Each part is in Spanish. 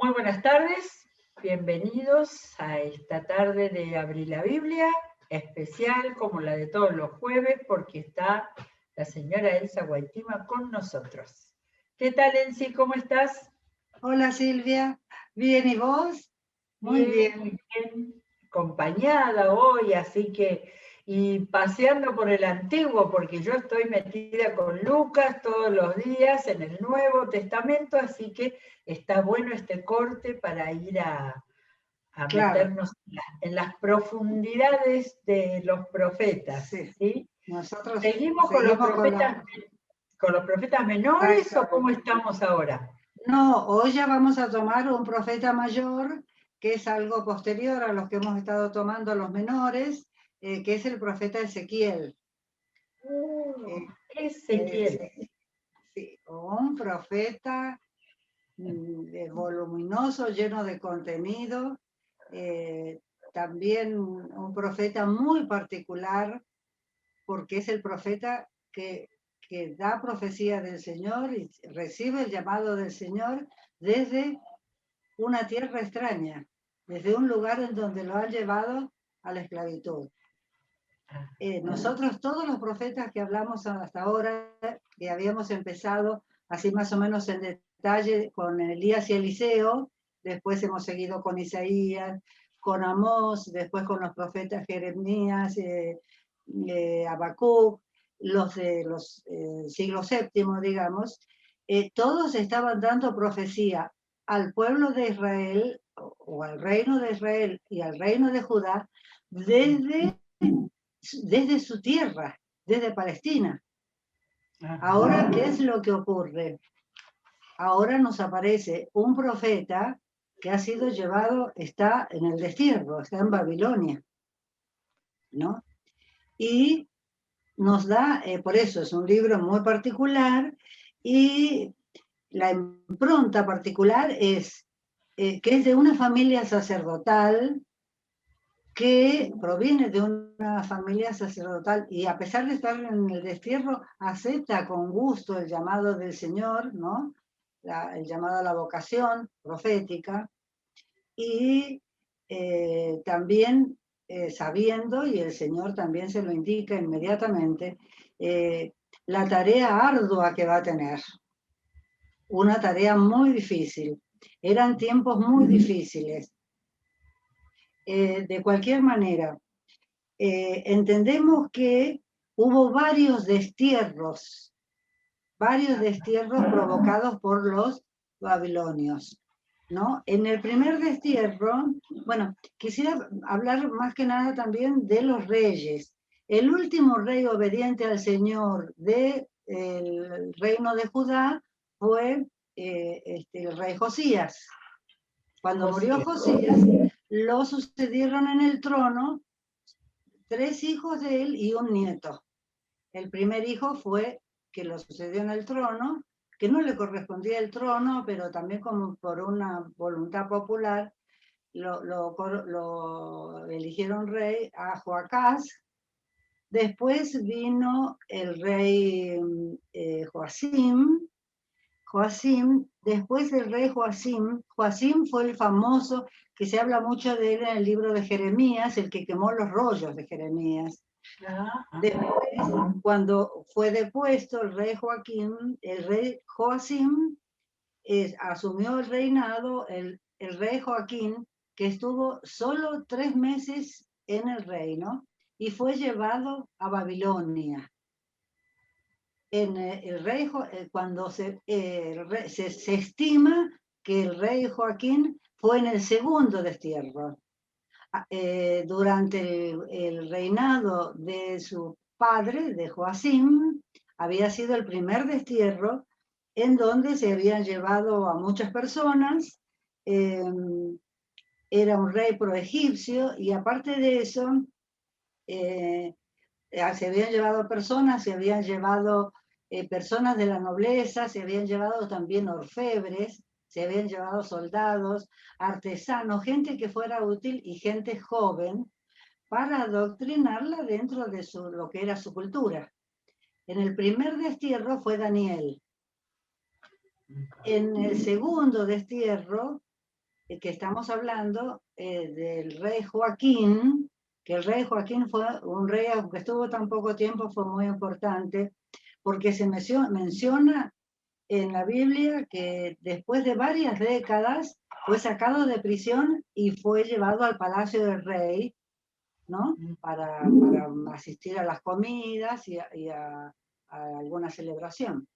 Muy buenas tardes, bienvenidos a esta tarde de Abrir la Biblia, especial como la de todos los jueves, porque está la señora Elsa Guaitima con nosotros. ¿Qué tal, Elsie? ¿Cómo estás? Hola Silvia, bien, ¿y vos? Muy bien. Muy bien, acompañada hoy, así que, y paseando por el Antiguo, porque yo estoy metida con Lucas todos los días en el Nuevo Testamento, así que está bueno este corte para ir a Claro, meternos en las profundidades de los profetas, sí. ¿sí? Nosotros ¿Seguimos seguimos con los profetas menores o cómo exactamente. estamos ahora? No, hoy ya vamos a tomar un profeta mayor, que es algo posterior a los que hemos estado tomando los menores, que es el profeta Ezequiel. Ezequiel. Sí, un profeta voluminoso, lleno de contenido, también un profeta muy particular, porque es el profeta que da profecía del Señor y recibe el llamado del Señor desde una tierra extraña, desde un lugar en donde lo han llevado a la esclavitud. Nosotros, todos los profetas que hablamos hasta ahora, que habíamos empezado así más o menos en detalle con Elías y Eliseo, después hemos seguido con Isaías, con Amós, después con los profetas Jeremías, Habacuc, los de los siglo VII, digamos, todos estaban dando profecía al pueblo de Israel, o al reino de Israel y al reino de Judá, desde su tierra, desde Palestina. Ahora, ¿qué es lo que ocurre? Ahora nos aparece un profeta que ha sido llevado, está en el destierro, está en Babilonia, ¿no? Y nos da, por eso es un libro muy particular, y la impronta particular es que es de una familia sacerdotal, que proviene de una familia sacerdotal y a pesar de estar en el destierro, acepta con gusto el llamado del Señor, ¿no? El llamado a la vocación profética, y también sabiendo, y el Señor también se lo indica inmediatamente, la tarea ardua que va a tener, una tarea muy difícil. Eran tiempos muy difíciles. De cualquier manera, entendemos que hubo varios destierros provocados por los babilonios, ¿no? En el primer destierro, bueno, quisiera hablar más que nada también de los reyes. El último rey obediente al Señor del reino de Judá fue el rey Josías. Cuando murió Josías, lo sucedieron en el trono 3 hijos de él y un nieto. El primer hijo fue que lo sucedió en el trono, que no le correspondía el trono, pero también como por una voluntad popular, lo eligieron rey a Joacás. Después vino el rey Joacim. Después del rey Joacim fue el famoso, que se habla mucho de él en el libro de Jeremías, el que quemó los rollos de Jeremías. Después, cuando fue depuesto el rey Joacim asumió el reinado el rey Joaquín, que estuvo solo 3 meses en el reino y fue llevado a Babilonia. Cuando se estima que el rey Joaquín fue en el segundo destierro. Durante el reinado de su padre, de Joacim, había sido el primer destierro en donde se habían llevado a muchas personas, era un rey proegipcio, y aparte de eso, se habían llevado personas, se habían llevado personas de la nobleza, se habían llevado también orfebres, se habían llevado soldados, artesanos, gente que fuera útil y gente joven para adoctrinarla dentro de lo que era su cultura. En el primer destierro fue Daniel. En el segundo destierro que estamos hablando del rey Joaquín, que el rey Joaquín fue un rey, aunque estuvo tan poco tiempo, fue muy importante, porque se menciona en la Biblia que después de varias décadas fue sacado de prisión y fue llevado al palacio del rey, ¿no? Para asistir a las comidas y a alguna celebración.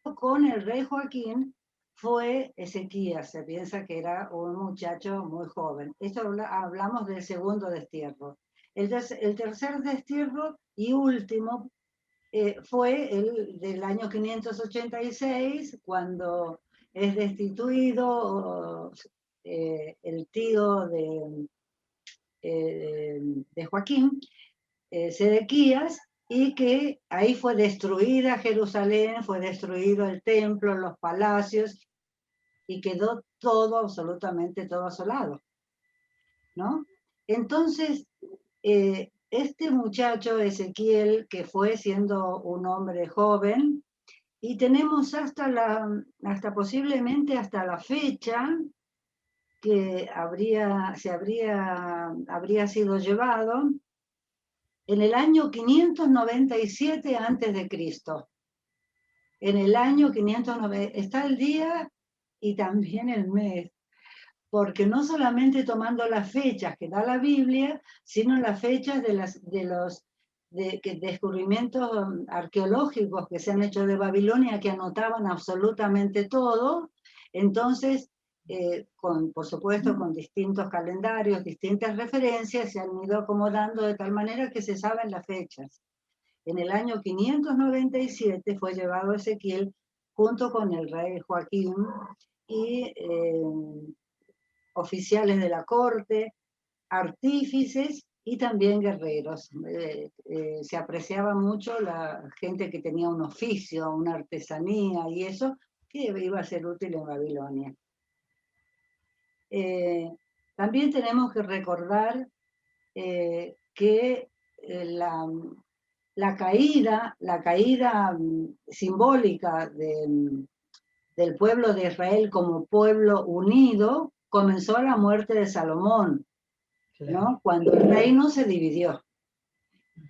Con el rey Joaquín fue Ezequías, se piensa que era un muchacho muy joven. Esto hablamos del segundo destierro. El tercer destierro y último fue el del año 586, cuando es destituido el tío de Joaquín, Sedequías, y que ahí fue destruida Jerusalén, fue destruido el templo, los palacios, y quedó todo, absolutamente todo asolado, ¿no? Entonces, este muchacho Ezequiel, que fue siendo un hombre joven, y tenemos hasta posiblemente hasta la fecha que habría sido llevado en el año 597 antes de Cristo. En el año 590 está el día y también el mes, porque no solamente tomando las fechas que da la Biblia, sino las fechas de los descubrimientos arqueológicos que se han hecho de Babilonia, que anotaban absolutamente todo. Entonces, por supuesto, con distintos calendarios, distintas referencias, se han ido acomodando de tal manera que se saben las fechas. En el año 597 fue llevado Ezequiel junto con el rey Joaquín y oficiales de la corte, artífices y también guerreros. Se apreciaba mucho la gente que tenía un oficio, una artesanía y eso, que iba a ser útil en Babilonia. También tenemos que recordar que la caída simbólica del pueblo de Israel como pueblo unido comenzó a la muerte de Salomón, ¿no? Cuando el reino se dividió.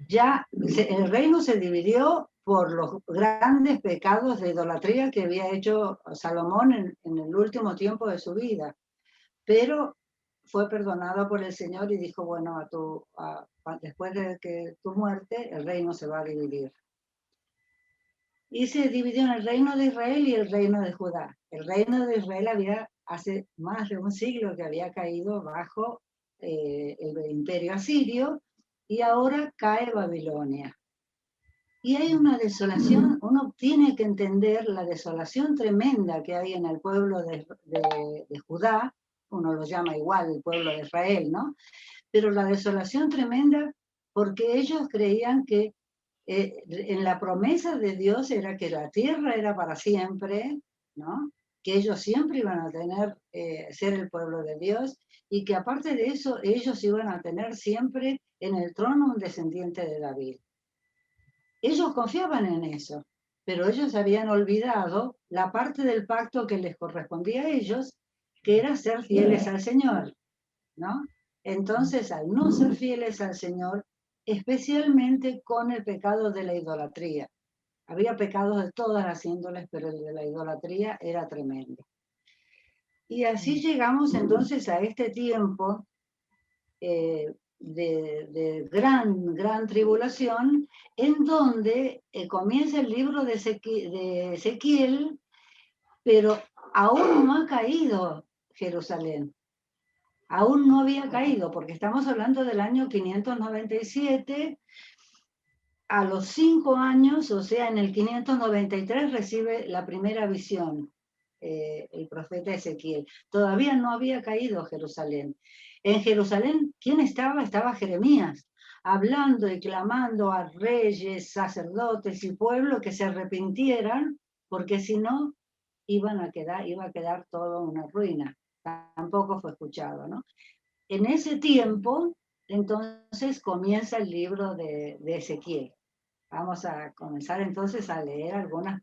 El reino se dividió por los grandes pecados de idolatría que había hecho Salomón en el último tiempo de su vida. Pero fue perdonado por el Señor y dijo, bueno, después de tu muerte, el reino se va a dividir. Y se dividió en el reino de Israel y el reino de Judá. El reino de Israel hace más de un siglo que había caído bajo el imperio asirio, y ahora cae Babilonia. Y hay una desolación, uno tiene que entender la desolación tremenda que hay en el pueblo de Judá, uno lo llama igual el pueblo de Israel, ¿no? Pero la desolación tremenda porque ellos creían que en la promesa de Dios era que la tierra era para siempre, ¿no? Que ellos siempre iban a ser el pueblo de Dios, y que aparte de eso ellos iban a tener siempre en el trono un descendiente de David. Ellos confiaban en eso, pero ellos habían olvidado la parte del pacto que les correspondía a ellos, que era ser fieles al Señor, ¿no? Entonces, al no ser fieles al Señor, especialmente con el pecado de la idolatría. Había pecados de todas las índoles, pero el de la idolatría era tremendo. Y así llegamos entonces a este tiempo de gran tribulación, en donde comienza el libro de Ezequiel, pero aún no ha caído Jerusalén. Aún no había caído, porque estamos hablando del año 597. A los 5 años, o sea, en el 593, recibe la primera visión el profeta Ezequiel. Todavía no había caído Jerusalén. En Jerusalén, ¿quién estaba? Estaba Jeremías, hablando y clamando a reyes, sacerdotes y pueblo que se arrepintieran, porque si no, iba a quedar todo una ruina. Tampoco fue escuchado, ¿no? En ese tiempo, entonces, comienza el libro de Ezequiel. Vamos a comenzar entonces a leer algunas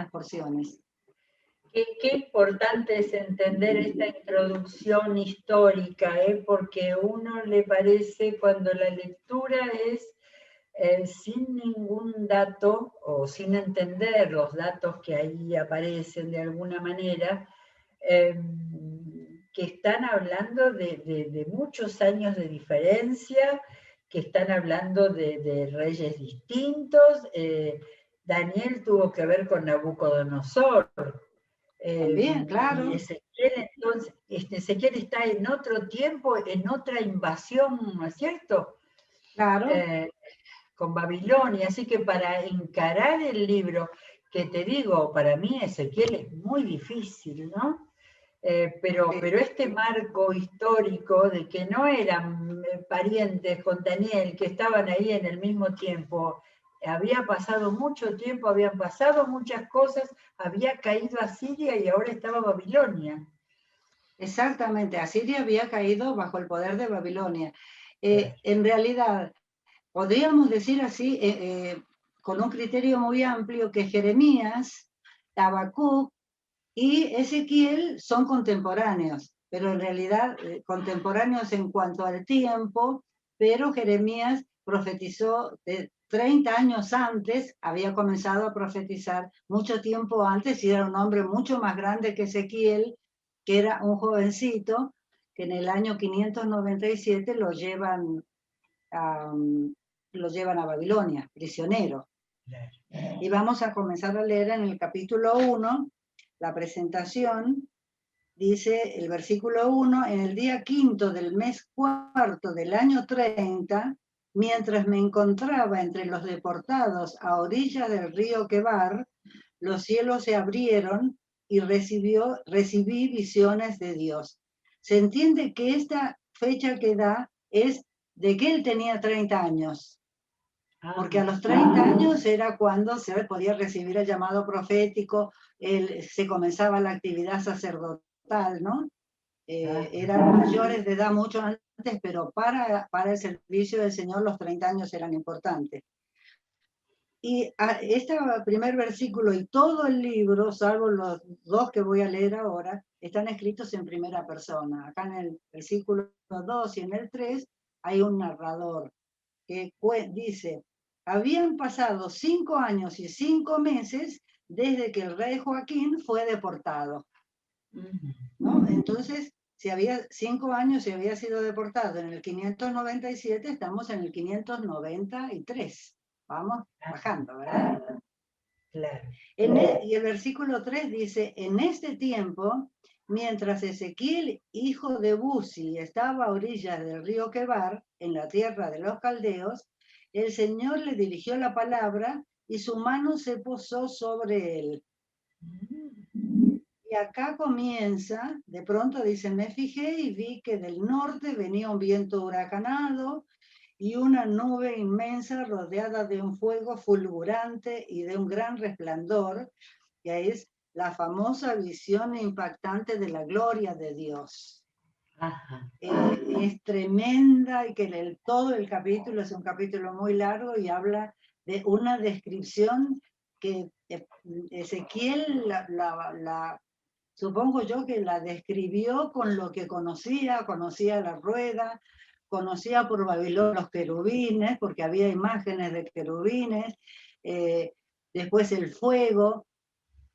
porciones. Qué importante es entender esta introducción histórica, porque a uno le parece cuando la lectura es sin ningún dato o sin entender los datos que ahí aparecen de alguna manera, que están hablando de muchos años de diferencia, que están hablando de reyes distintos. Daniel tuvo que ver con Nabucodonosor. También, claro. Y Ezequiel, entonces, Ezequiel está en otro tiempo, en otra invasión, ¿no es cierto? Claro. Con Babilonia, así que para encarar el libro, que te digo, para mí Ezequiel es muy difícil, ¿no? Pero este marco histórico de que no eran parientes con Daniel, que estaban ahí en el mismo tiempo, había pasado mucho tiempo, habían pasado muchas cosas, había caído Asiria y ahora estaba Babilonia. Exactamente, Asiria había caído bajo el poder de Babilonia. En realidad, podríamos decir así, con un criterio muy amplio, que Jeremías, Habacuc y Ezequiel son contemporáneos, pero en realidad contemporáneos en cuanto al tiempo, pero Jeremías profetizó 30 años antes, había comenzado a profetizar mucho tiempo antes y era un hombre mucho más grande que Ezequiel, que era un jovencito, que en el año 597 lo llevan a Babilonia, prisionero. Y vamos a comenzar a leer en el capítulo 1, la presentación. Dice el versículo 1, en el día 5 del mes 4 del año 30, mientras me encontraba entre los deportados a orilla del río Quebar, los cielos se abrieron y recibí visiones de Dios. Se entiende que esta fecha que da es de que él tenía 30 años. Porque a los 30 años era cuando se podía recibir el llamado profético, se comenzaba la actividad sacerdotal, ¿no? Eran mayores de edad mucho antes, pero para el servicio del Señor los 30 años eran importantes. Y este primer versículo y todo el libro, salvo los dos que voy a leer ahora, están escritos en primera persona. Acá en el versículo 2 y en el 3 hay un narrador que dice: habían pasado 5 años y 5 meses desde que el rey Joaquín fue deportado, ¿no? Entonces, si había 5 años y había sido deportado en el 597, estamos en el 593. Vamos bajando, ¿verdad? Claro. Y el versículo 3 dice: en este tiempo, mientras Ezequiel, hijo de Buzi, estaba a orillas del río Quebar, en la tierra de los caldeos, el Señor le dirigió la palabra y su mano se posó sobre él. Y acá comienza, de pronto dice, me fijé y vi que del norte venía un viento huracanado y una nube inmensa rodeada de un fuego fulgurante y de un gran resplandor, que es la famosa visión impactante de la gloria de Dios. Es tremenda y que todo el capítulo es un capítulo muy largo y habla de una descripción que Ezequiel supongo yo que la describió con lo que conocía la rueda, conocía por Babilonia los querubines, porque había imágenes de querubines, después el fuego.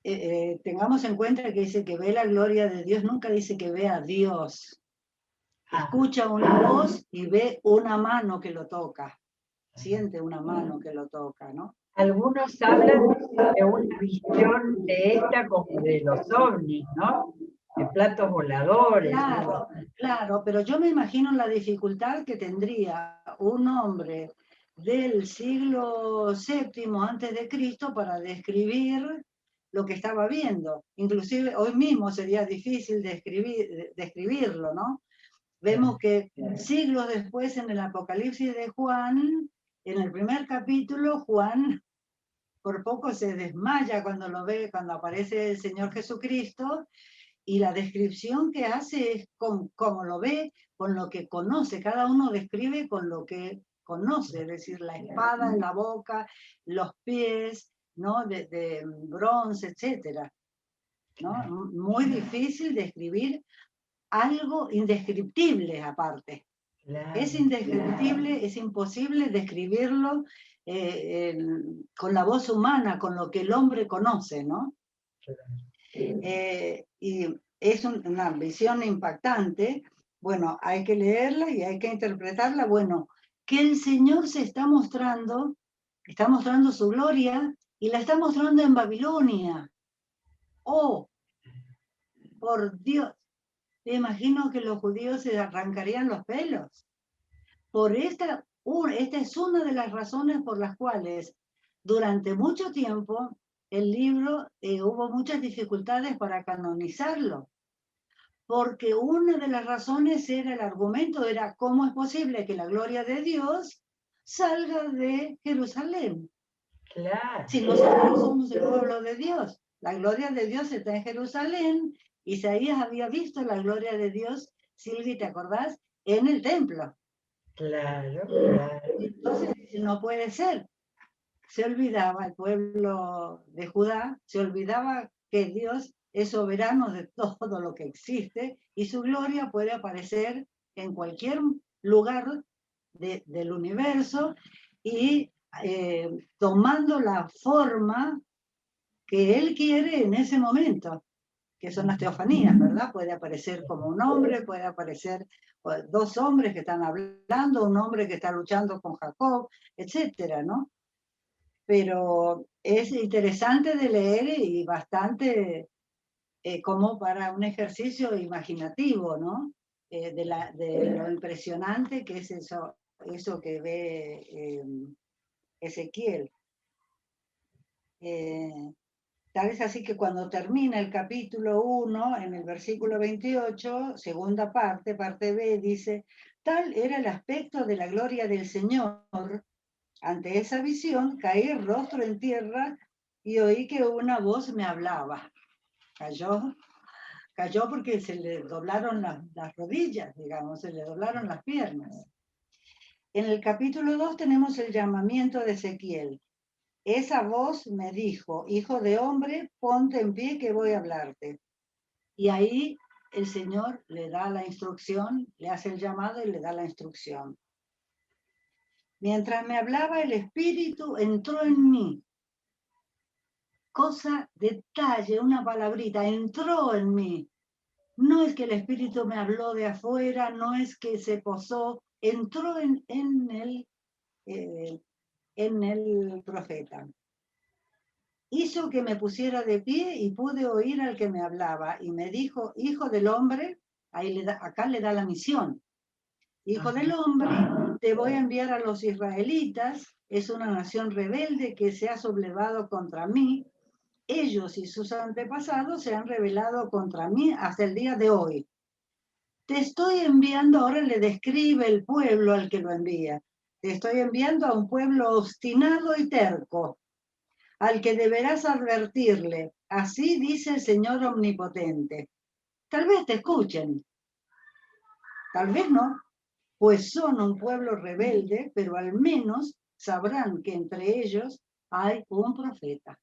Tengamos en cuenta que dice que ve la gloria de Dios, nunca dice que ve a Dios. Escucha una voz y ve una mano que lo toca, siente una mano que lo toca, ¿no? Algunos hablan de una visión de esta como de los ovnis, ¿no? De platos voladores. Claro, claro, pero yo me imagino la dificultad que tendría un hombre del siglo VII antes de Cristo para describir lo que estaba viendo. Inclusive hoy mismo sería difícil describirlo, ¿no? Vemos que siglos después en el Apocalipsis de Juan, en el primer capítulo, Juan por poco se desmaya cuando lo ve, cuando aparece el Señor Jesucristo, y la descripción que hace es como lo ve, con lo que conoce. Cada uno describe con lo que conoce, es decir, la espada en la boca, los pies, ¿no? de bronce, etc. ¿no? Muy difícil describir algo indescriptible aparte. Claro. Es indescriptible, es imposible describirlo con la voz humana, con lo que el hombre conoce, ¿no? Y es una visión impactante. Bueno, hay que leerla y hay que interpretarla. Bueno, que el Señor se está mostrando su gloria y la está mostrando en Babilonia. Oh, por Dios, me imagino que los judíos se arrancarían los pelos. Por esta es una de las razones por las cuales durante mucho tiempo el libro hubo muchas dificultades para canonizarlo, porque una de las razones era el argumento, era cómo es posible que la gloria de Dios salga de Jerusalén. Claro. Si nosotros somos el pueblo de Dios, la gloria de Dios está en Jerusalén. Isaías había visto la gloria de Dios, Silvi, ¿te acordás? En el templo. Claro, claro. Entonces no puede ser. Se olvidaba, el pueblo de Judá, se olvidaba que Dios es soberano de todo lo que existe y su gloria puede aparecer en cualquier lugar del universo y tomando la forma que Él quiere en ese momento, que son las teofanías, ¿verdad? Puede aparecer como un hombre, puede aparecer dos hombres que están hablando, un hombre que está luchando con Jacob, etcétera, ¿no? Pero es interesante de leer y bastante como para un ejercicio imaginativo, ¿no? De lo impresionante que es eso que ve Ezequiel. Tal es así que cuando termina el capítulo 1, en el versículo 28, segunda parte, parte B, dice, tal era el aspecto de la gloria del Señor. Ante esa visión, caí rostro en tierra y oí que una voz me hablaba. Cayó porque se le doblaron las rodillas, digamos, se le doblaron las piernas. En el capítulo 2 tenemos el llamamiento de Ezequiel. Esa voz me dijo, hijo de hombre, ponte en pie que voy a hablarte. Y ahí el Señor le da la instrucción, le hace el llamado y le da la instrucción. Mientras me hablaba, el Espíritu entró en mí. Cosa, detalle, una palabrita, entró en mí. No es que el Espíritu me habló de afuera, no es que se posó, entró en el profeta. Hizo que me pusiera de pie y pude oír al que me hablaba y me dijo, hijo del hombre, acá le da la misión. Hijo del hombre, te voy a enviar a los israelitas, es una nación rebelde que se ha sublevado contra mí. Ellos y sus antepasados se han rebelado contra mí hasta el día de hoy. Te estoy enviando, ahora le describe el pueblo al que lo envía. Te estoy enviando a un pueblo obstinado y terco, al que deberás advertirle. Así dice el Señor Omnipotente. Tal vez te escuchen, tal vez no, pues son un pueblo rebelde, pero al menos sabrán que entre ellos hay un profeta.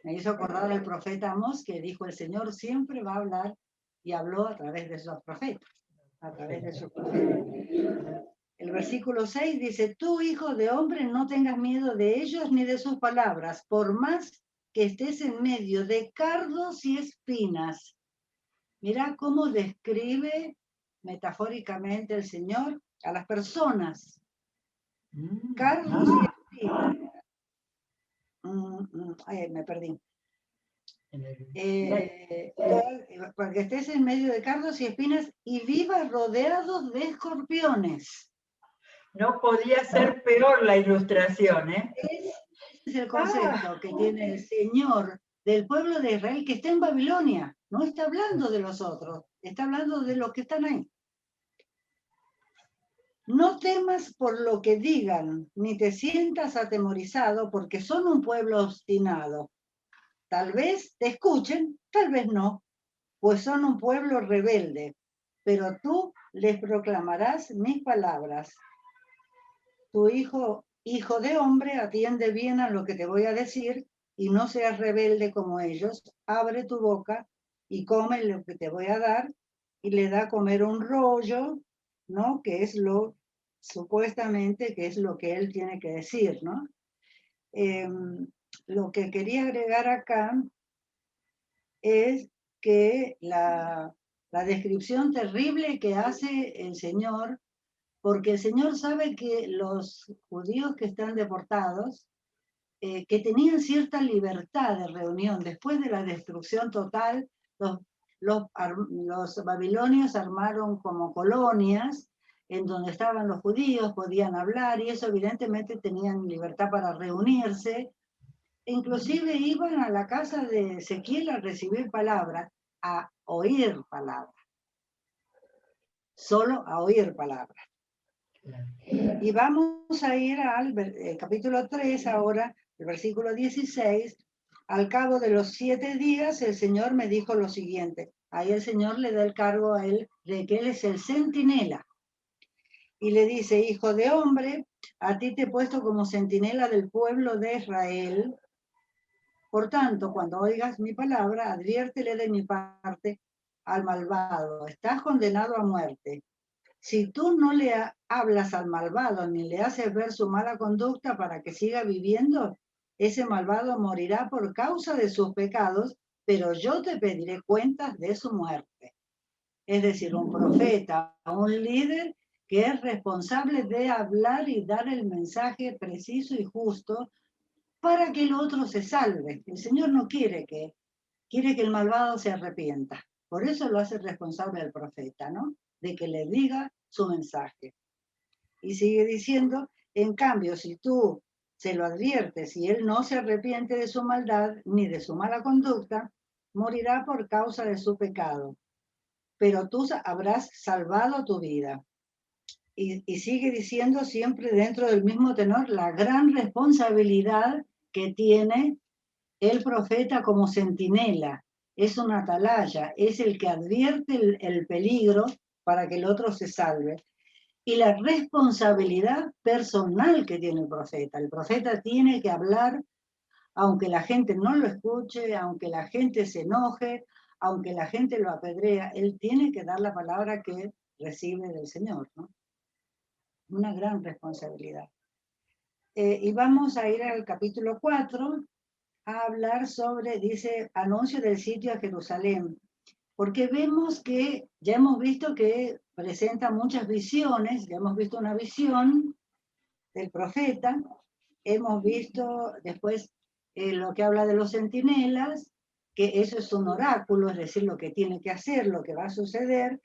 Me hizo acordar al profeta Amós, que dijo, el Señor siempre va a hablar, y habló a través de esos profetas, a través de sus profetas. El versículo 6 dice, tú, hijo de hombre, no tengas miedo de ellos ni de sus palabras, por más que estés en medio de cardos y espinas. Mirá cómo describe metafóricamente el Señor a las personas. Cardos y espinas. Ay, me perdí. Porque estés en medio de cardos y espinas y vivas rodeados de escorpiones. No podía ser peor la ilustración, ¿eh? Ese es el concepto que tiene el Señor del pueblo de Israel que está en Babilonia. No está hablando de los otros, está hablando de los que están ahí. No temas por lo que digan, ni te sientas atemorizado, porque son un pueblo obstinado. Tal vez te escuchen, tal vez no, pues son un pueblo rebelde, pero tú les proclamarás mis palabras. Tu hijo de hombre, atiende bien a lo que te voy a decir y no seas rebelde como ellos. Abre tu boca y come lo que te voy a dar, y le da a comer un rollo, ¿no? Que es lo, supuestamente, que es lo que él tiene que decir, ¿no? Lo que quería agregar acá es que la descripción terrible que hace el Señor, porque el Señor sabe que los judíos que están deportados, que tenían cierta libertad de reunión después de la destrucción total, los, los babilonios armaron como colonias en donde estaban los judíos, podían hablar y eso evidentemente tenían libertad para reunirse. Inclusive iban a la casa de Ezequiel a recibir palabras, a oír palabras, solo a oír palabras. Y vamos a ir al capítulo 3 ahora, el versículo 16. Al cabo de los 7 días, el Señor me dijo lo siguiente. Ahí el Señor le da el cargo a él de que él es el centinela. Y le dice, hijo de hombre, a ti te he puesto como centinela del pueblo de Israel. Por tanto, cuando oigas mi palabra, adviértele de mi parte al malvado. Estás condenado a muerte. Si tú no le hablas al malvado ni le haces ver su mala conducta para que siga viviendo, ese malvado morirá por causa de sus pecados, pero yo te pediré cuentas de su muerte. Es decir, un profeta, un líder que es responsable de hablar y dar el mensaje preciso y justo para que el otro se salve. El Señor no quiere que el malvado se arrepienta. Por eso lo hace responsable al profeta, ¿no? De que le diga su mensaje. Y sigue diciendo, en cambio, si tú se lo adviertes y él no se arrepiente de su maldad ni de su mala conducta, morirá por causa de su pecado. Pero tú habrás salvado tu vida. Y sigue diciendo siempre dentro del mismo tenor la gran responsabilidad que tiene el profeta como centinela. Es una atalaya, es el que advierte el peligro para que el otro se salve. Y la responsabilidad personal que tiene el profeta. El profeta tiene que hablar aunque la gente no lo escuche, aunque la gente se enoje, aunque la gente lo apedrea, él tiene que dar la palabra que recibe del Señor, ¿no? Una gran responsabilidad. Y vamos a ir al capítulo 4, a hablar sobre, dice, anuncio del sitio a Jerusalén, porque vemos que ya hemos visto que presenta muchas visiones, ya hemos visto una visión del profeta, hemos visto después lo que habla de los centinelas, que eso es un oráculo, es decir, lo que tiene que hacer, lo que va a suceder,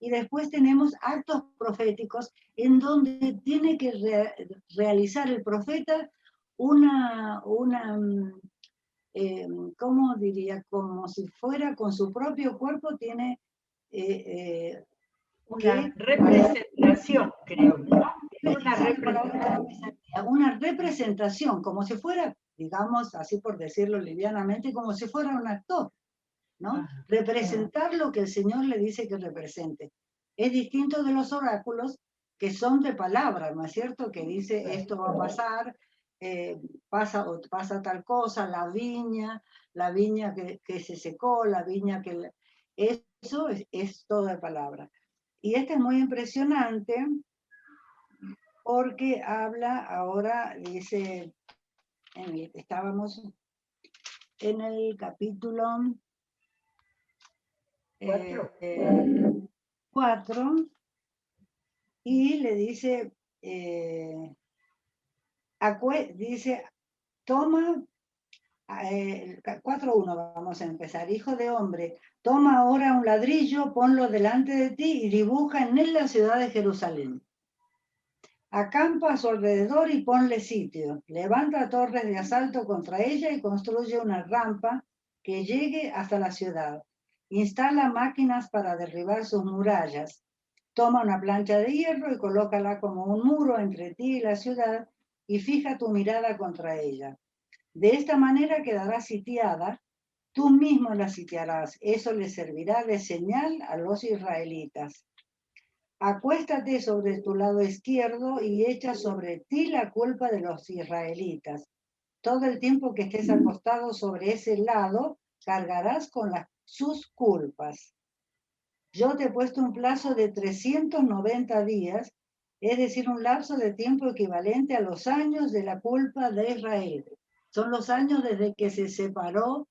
y después tenemos actos proféticos en donde tiene que realizar el profeta una ¿cómo diría? Como si fuera con su propio cuerpo, tiene una representación, creo, ¿no? Una representación, como si fuera, digamos, así por decirlo livianamente, como si fuera un actor, ¿no? Representar lo que el Señor le dice que represente. Es distinto de los oráculos que son de palabra, ¿no es cierto? Que dice esto va a pasar, pasa tal cosa, la viña que se secó, la viña que... Eso es todo de palabra. Y este es muy impresionante porque habla ahora, dice, estábamos en el capítulo 4 y le dice, dice, toma, 4:1 vamos a empezar, hijo de hombre, toma ahora un ladrillo, ponlo delante de ti y dibuja en él la ciudad de Jerusalén. Acampa a su alrededor y ponle sitio. Levanta torres de asalto contra ella y construye una rampa que llegue hasta la ciudad. Instala máquinas para derribar sus murallas. Toma una plancha de hierro y colócala como un muro entre ti y la ciudad y fija tu mirada contra ella. De esta manera quedará sitiada. Tú mismo la sitiarás. Eso le servirá de señal a los israelitas. Acuéstate sobre tu lado izquierdo y echa sobre ti la culpa de los israelitas. Todo el tiempo que estés acostado sobre ese lado, cargarás con sus culpas. Yo te he puesto un plazo de 390 días, es decir, un lapso de tiempo equivalente a los años de la culpa de Israel. Son los años desde que se separó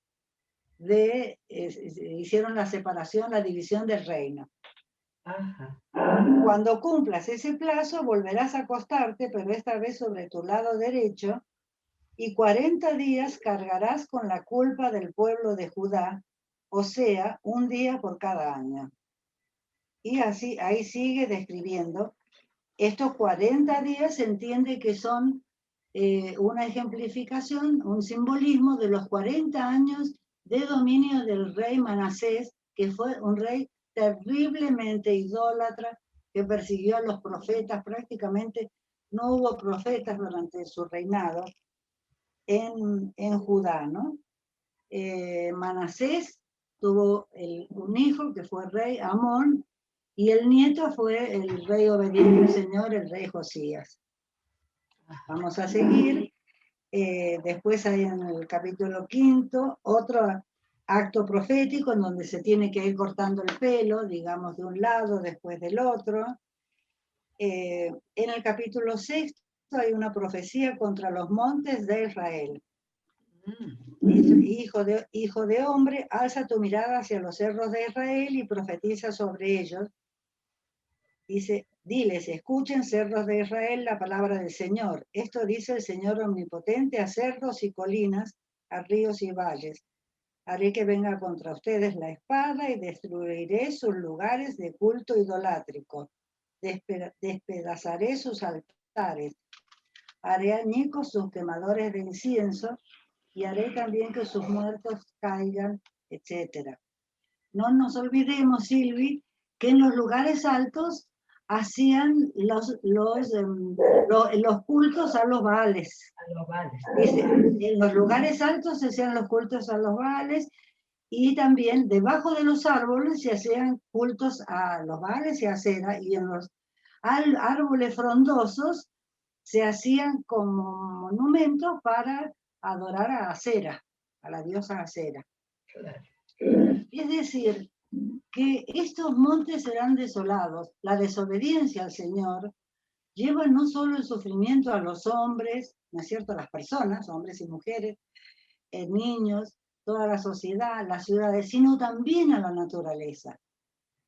hicieron la separación, la división del reino. Ajá. Cuando cumplas ese plazo, volverás a acostarte, pero esta vez sobre tu lado derecho, y 40 días cargarás con la culpa del pueblo de Judá, o sea, un día por cada año. Y así, ahí sigue describiendo. Estos 40 días se entiende que son una ejemplificación, un simbolismo de los 40 años de dominio del rey Manasés, que fue un rey terriblemente idólatra, que persiguió a los profetas. Prácticamente no hubo profetas durante su reinado en Judá, ¿no? Manasés tuvo un hijo que fue rey, Amón, y el nieto fue el rey obediente al Señor, el rey Josías. Vamos a seguir. Después hay en el capítulo 5 otro acto profético en donde se tiene que ir cortando el pelo, digamos, de un lado, después del otro. En el capítulo 6 hay una profecía contra los montes de Israel. Dice, hijo de hombre, alza tu mirada hacia los cerros de Israel y profetiza sobre ellos. Dice, diles, escuchen, cerros de Israel, la palabra del Señor. Esto dice el Señor omnipotente a cerros y colinas, a ríos y valles. Haré que venga contra ustedes la espada y destruiré sus lugares de culto idolátrico. Despedazaré sus altares. Haré añicos sus quemadores de incienso y haré también que sus muertos caigan, etc. No nos olvidemos, Silvi, que en los lugares altos hacían los cultos a los Baales. A los Baales. Dice, en los lugares altos se hacían los cultos a los Baales y también debajo de los árboles se hacían cultos a los Baales y a Acera, y en los árboles frondosos se hacían como monumentos para adorar a Acera, a la diosa Acera. Claro. Es decir, que estos montes serán desolados. La desobediencia al Señor lleva no solo el sufrimiento a los hombres, ¿no es cierto?, a las personas, hombres y mujeres, niños, toda la sociedad, las ciudades, sino también a la naturaleza.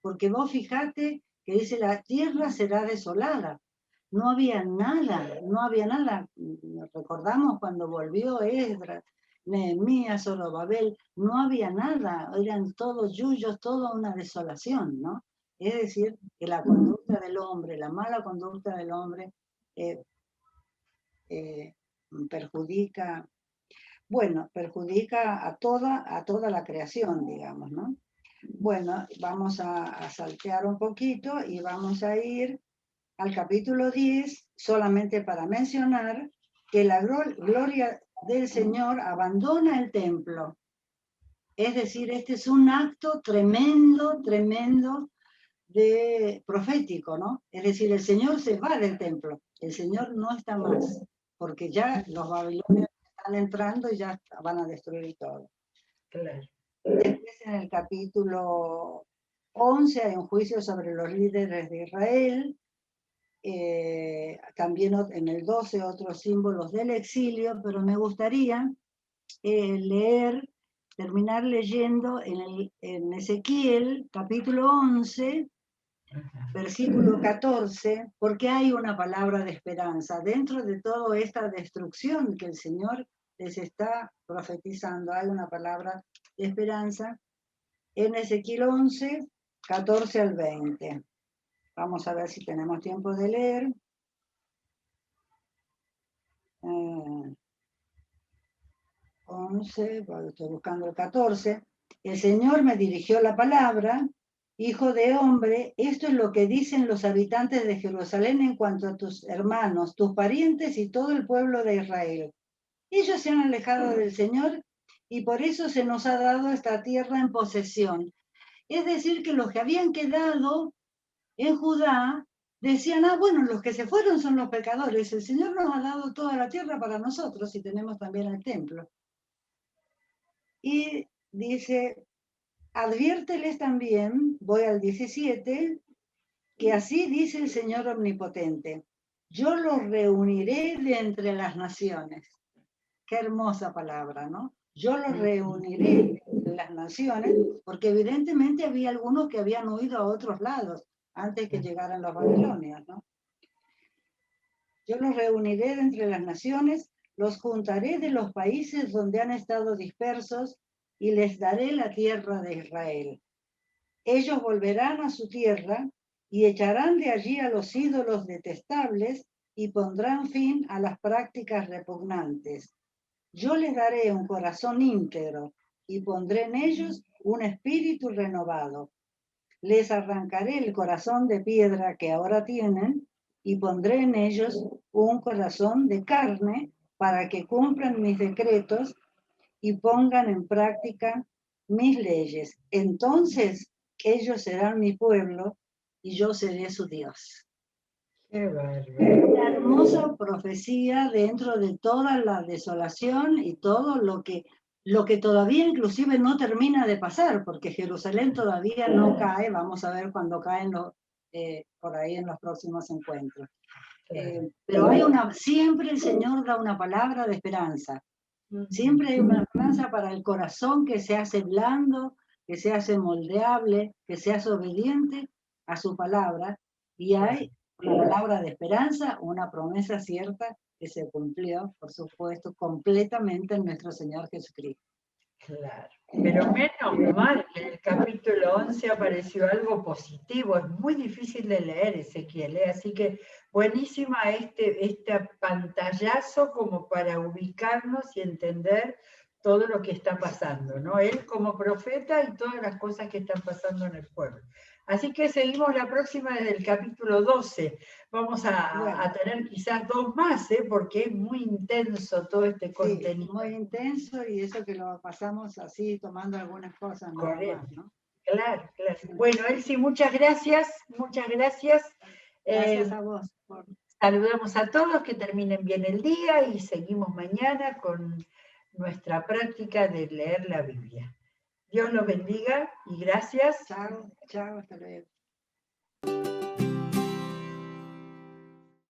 Porque vos fijate que dice la tierra será desolada. No había nada, no había nada. Recordamos cuando volvió Esdras, Nehemías, Zorobabel, no había nada, eran todos yuyos, toda una desolación, ¿no? Es decir, que la conducta del hombre, la mala conducta del hombre, perjudica a toda la creación, digamos, ¿no? Bueno, vamos a saltear un poquito y vamos a ir al capítulo 10, solamente para mencionar que la gloria del Señor abandona el templo. Es decir, este es un acto tremendo, tremendo de profético, ¿no? Es decir, el Señor se va del templo, el Señor no está más, porque ya los babilonios están entrando y ya van a destruir todo. Claro. Después en el capítulo 11 hay un juicio sobre los líderes de Israel. También en el 12 otros símbolos del exilio, pero me gustaría terminar leyendo en Ezequiel, capítulo 11, versículo 14, porque hay una palabra de esperanza. Dentro de toda esta destrucción que el Señor les está profetizando, hay una palabra de esperanza. En Ezequiel 11, 14 al 20. Vamos a ver si tenemos tiempo de leer. 11, estoy buscando el 14. El Señor me dirigió la palabra, hijo de hombre, esto es lo que dicen los habitantes de Jerusalén en cuanto a tus hermanos, tus parientes y todo el pueblo de Israel. Ellos se han alejado del Señor y por eso se nos ha dado esta tierra en posesión. Es decir, que los que habían quedado en Judá decían, bueno, los que se fueron son los pecadores, el Señor nos ha dado toda la tierra para nosotros y tenemos también el templo. Y dice, Adviérteles también, voy al 17, que así dice el Señor Omnipotente: yo los reuniré de entre las naciones. Qué hermosa palabra, ¿no? Yo los reuniré de las naciones, porque evidentemente había algunos que habían huido a otros lados antes que llegaran los babilonios, ¿no? Yo los reuniré de entre las naciones, los juntaré de los países donde han estado dispersos y les daré la tierra de Israel. Ellos volverán a su tierra y echarán de allí a los ídolos detestables y pondrán fin a las prácticas repugnantes. Yo les daré un corazón íntegro y pondré en ellos un espíritu renovado. Les arrancaré el corazón de piedra que ahora tienen y pondré en ellos un corazón de carne para que cumplan mis decretos y pongan en práctica mis leyes. Entonces ellos serán mi pueblo y yo seré su Dios. Qué bárbaro. Una hermosa profecía dentro de toda la desolación y todo lo que todavía inclusive no termina de pasar, porque Jerusalén todavía no cae. Vamos a ver cuando caen por ahí en los próximos encuentros. Pero hay siempre el Señor da una palabra de esperanza. Siempre hay una esperanza para el corazón que se hace blando, que se hace moldeable, que se hace obediente a su palabra. Y hay una palabra de esperanza, una promesa cierta que se cumplió, por supuesto, completamente en nuestro Señor Jesucristo. Claro, pero menos mal que en el capítulo 11 apareció algo positivo. Es muy difícil de leer, Ezequiel, ¿eh? Así que buenísima este pantallazo como para ubicarnos y entender todo lo que está pasando, ¿no? Él como profeta y todas las cosas que están pasando en el pueblo. Así que seguimos la próxima desde el capítulo 12. Vamos a tener quizás 2 más, ¿eh? Porque es muy intenso todo este contenido. Sí, muy intenso, y eso que lo pasamos así tomando algunas cosas nada más, ¿no? Claro, claro. Bueno, Elsie, muchas gracias, muchas gracias. Gracias a vos. Saludamos a todos, que terminen bien el día y seguimos mañana con nuestra práctica de leer la Biblia. Dios los bendiga y gracias. Chao, chao, hasta luego.